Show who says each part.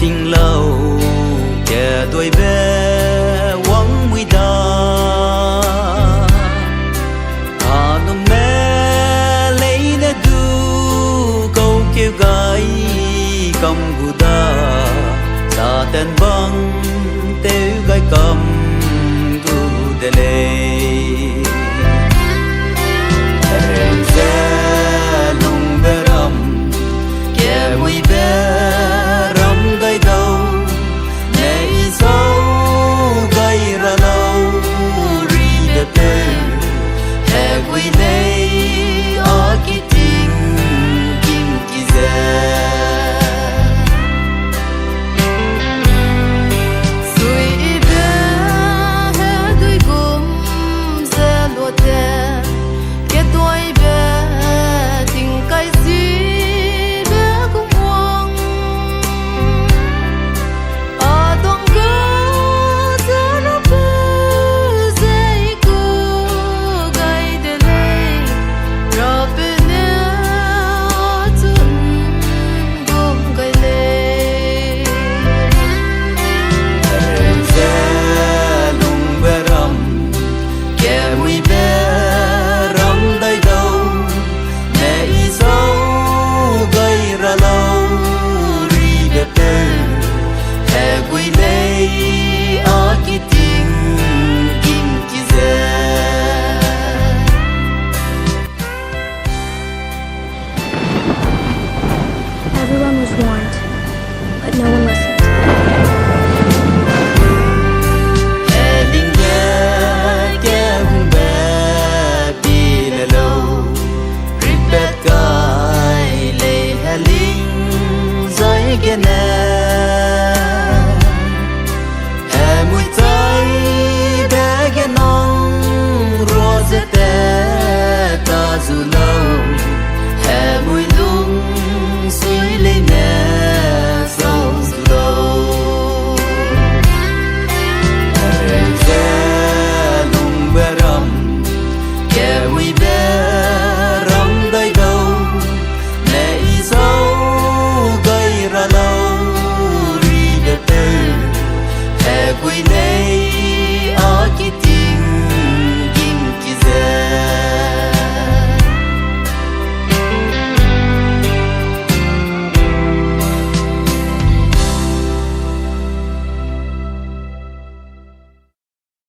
Speaker 1: tình lâu kẻ tuổi bé quăng mũi đà à nó mẹ lấy đã du câu kêu gái cầm gù đà sa tên băng têu gái cầm gù đê lê em sẽ lung bê rầm kẻ mũi bé rầm gây đầu nè sâu gây ra lâu ri đê tê hè quy đây ở cái tình kim kỳ dè
Speaker 2: Everyone was warned, but no one listened.
Speaker 1: Cái